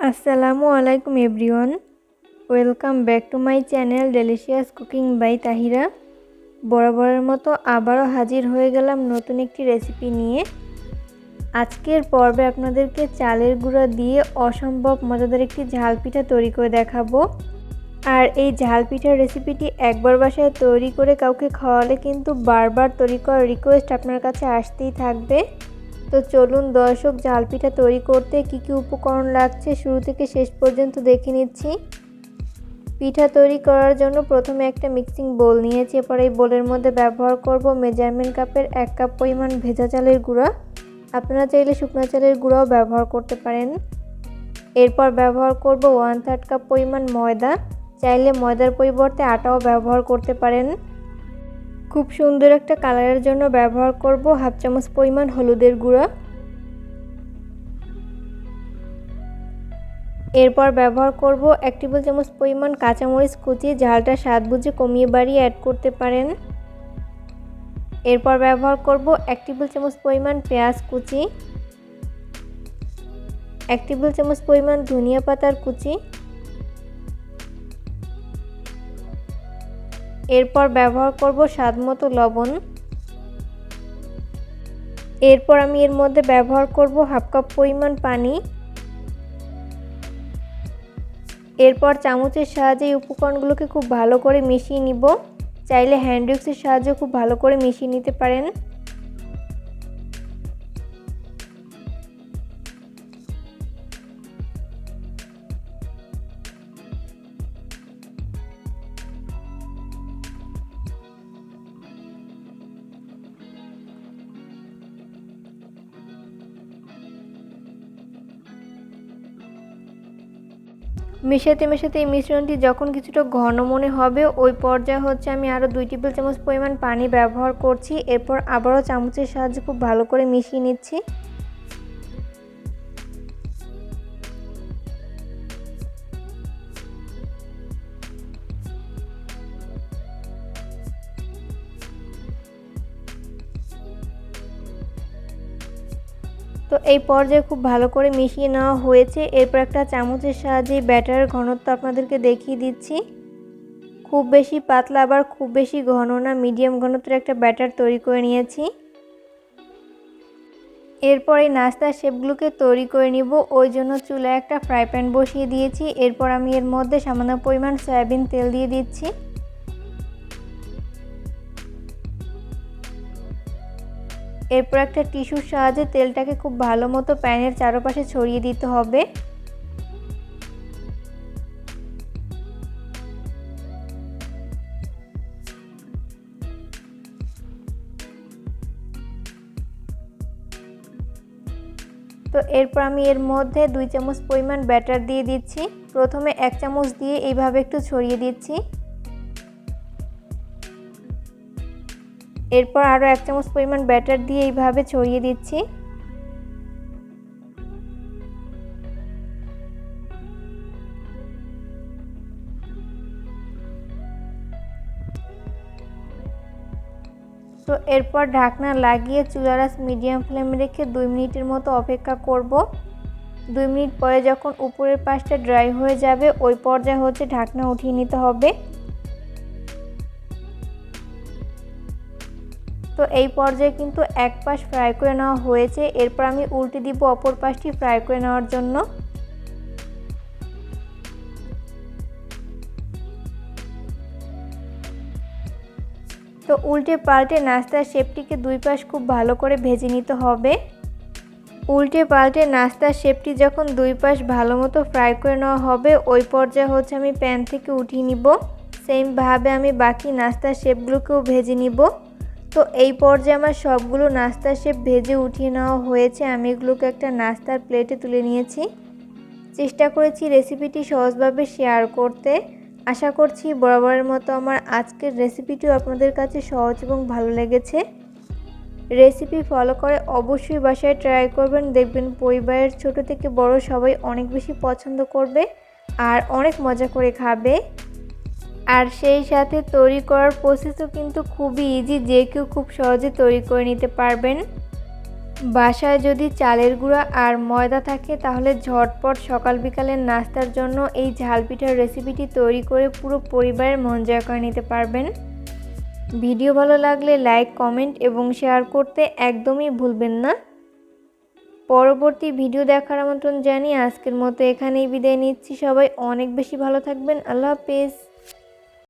আসসালামু আলাইকুম everyone, welcome back to my channel delicious cooking by Tahira. বরাবরের মতো আবারও হাজির হয়ে গেলাম নতুন একটি রেসিপি নিয়ে। আজকের পর্বে আপনাদেরকে চালের গুঁড়া দিয়ে অসম্ভব মজাদার একটি ঝাল পিঠা তৈরি করে দেখাবো। আর এই ঝাল পিঠার রেসিপিটি একবার বাসায় তৈরি করে কাউকে খাওয়ালে কিন্তু বারবার তৈরি করার রিকোয়েস্ট আপনার কাছে আসতেই থাকবে। তো চলুন দর্শক, ঝাল পিঠা তৈরি করতে কী কী উপকরণ লাগছে শুরু থেকে শেষ পর্যন্ত দেখে নিচ্ছি। পিঠা তৈরি করার জন্য প্রথমে একটা মিক্সিং বোল নিয়েছি। এরপর এই বোলের মধ্যে ব্যবহার করব মেজারমেন্ট কাপের 1 কাপ পরিমাণ ভেজা চালের গুঁড়া। আপনারা চাইলে শুকনো চালের গুঁড়াও ব্যবহার করতে পারেন। এরপর ব্যবহার করব 1/3 কাপ পরিমাণ ময়দা। চাইলে ময়দার পরিবর্তে আটাও ব্যবহার করতে পারেন। খুব সুন্দর একটা কালারের জন্য ব্যবহার করব 1/2 চামচ পরিমাণ হলুদের গুঁড়া। এরপর ব্যবহার করব 1 টেবিল চামচ পরিমাণ কাঁচামরিচ কুচি। ঝালটা স্বাদ বুঝে কমিয়ে বাড়িয়ে অ্যাড করতে পারেন। এরপর ব্যবহার করব 1 টেবিল চামচ পরিমাণ পেঁয়াজ কুচি, 1 টেবিল চামচ পরিমাণ ধনিয়া পাতার কুচি। এরপর ব্যবহার করব স্বাদমতো লবণ। এরপর আমি এর মধ্যে ব্যবহার করব 1/2 কাপ পরিমাণ পানি। এরপর চামচের সাহায্যে এই উপকরণগুলোকে খুব ভালো করে মিশিয়ে নিব। চাইলে হ্যান্ড উইক্সের সাহায্যে খুব ভালো করে মিশিয়ে নিতে পারেন। মেশাতে মেশাতে এই মিশ্রণটি যখন কিছুটা ঘন মনে হবে, ওই পর্যায়ে আমি আরও 2 টেবিল চামচ পরিমাণ পানি ব্যবহার করছি। এরপর আবারও চামচের সাহায্যে খুব ভালো করে মিশিয়ে নিচ্ছি। তো এই পর্যায়ে খুব ভালো করে মিশিয়ে নেওয়া হয়েছে। এরপর একটা চামচের সাহায্যে ব্যাটারের ঘনত্ব আপনাদেরকে দেখিয়ে দিচ্ছি। খুব বেশি পাতলা আবার খুব বেশি ঘন না, মিডিয়াম ঘনত্বের একটা ব্যাটার তৈরি করে নিয়েছি। এরপর এই নাস্তার শেপগুলোকে তৈরি করে নিব। ওই জন্য চুলায় একটা ফ্রাই প্যান বসিয়ে দিয়েছি। এরপর আমি এর মধ্যে সামান্য পরিমাণ সয়াবিন তেল দিয়ে দিচ্ছি। এরপর একটা টিস্যুর সাহায্যে তেলটাকে খুব ভালো মতো প্যানের চারপাশে ছড়িয়ে দিতে হবে। তো এরপর আমি এর মধ্যে 2 চামচ পরিমাণ ব্যাটার দিয়ে দিচ্ছি। প্রথমে 1 চামচ দিয়ে এইভাবে একটু ছড়িয়ে দিচ্ছি। এরপর আরও 1 চামচ পরিমাণ ব্যাটার দিয়ে এইভাবে ছড়িয়ে দিচ্ছি। তো এরপর ঢাকনা লাগিয়ে চুলার আঁচ মিডিয়াম ফ্লেমে রেখে 2 মিনিটের মতো অপেক্ষা করব। 2 মিনিট পরে যখন উপরের পাশটা ড্রাই হয়ে যাবে, ওই পর্যায়ে ঢাকনা উঠিয়ে নিতে হবে। তো এই পর্যায়ে কিন্তু এক পাশ ফ্রাই করে নেওয়া হয়েছে। এরপর আমি উল্টে দিব অপর পাশটি ফ্রাই করে নেওয়ার জন্য। তো উল্টে পাল্টে নাস্তার শেপটিকে 2 পাশ খুব ভালো করে ভেজে নিতে হবে। উল্টে পাল্টে নাস্তার শেপটি যখন 2 পাশ ভালো মতো ফ্রাই করে নেওয়া হবে, ওই পর্যায়ে আমি প্যান থেকে উঠিয়ে নিব। সেমভাবে আমি বাকি নাস্তার শেপগুলোকেও ভেজে নিব। তো এই পর্যায়ে আমার সবগুলো নাস্তার শেপ ভেজে উঠিয়ে নেওয়া হয়েছে। আমি এগুলোকে একটা নাস্তার প্লেটে তুলে নিয়েছি। চেষ্টা করেছি রেসিপিটি সহজভাবে শেয়ার করতে। আশা করছি বরাবরের মতো আমার আজকের রেসিপিটিও আপনাদের কাছে সহজ এবং ভালো লেগেছে। রেসিপি ফলো করে অবশ্যই বাসায় ট্রাই করবেন, দেখবেন পরিবারের ছোট থেকে বড় সবাই অনেক বেশি পছন্দ করবে আর অনেক মজা করে খাবে। আর সেই সাথে তৈরি করার প্রসেসও কিন্তু খুবই ইজি, যে কেউ খুব সহজে তৈরি করে নিতে পারবেন। বাসায় যদি চালের গুঁড়া আর ময়দা থাকে তাহলে ঝটপট সকাল বিকালের নাস্তার জন্য এই ঝাল পিঠার রেসিপিটি তৈরি করে পুরো পরিবারের মন জয় করে নিতে পারবেন। ভিডিও ভালো লাগলে লাইক, কমেন্ট এবং শেয়ার করতে একদমই ভুলবেন না। পরবর্তী ভিডিও দেখার আমন্ত্রণ জানিয়ে আজকের মতো এখানেই বিদায় নিচ্ছি। সবাই অনেক বেশি ভালো থাকবেন। আল্লাহ হাফেজ।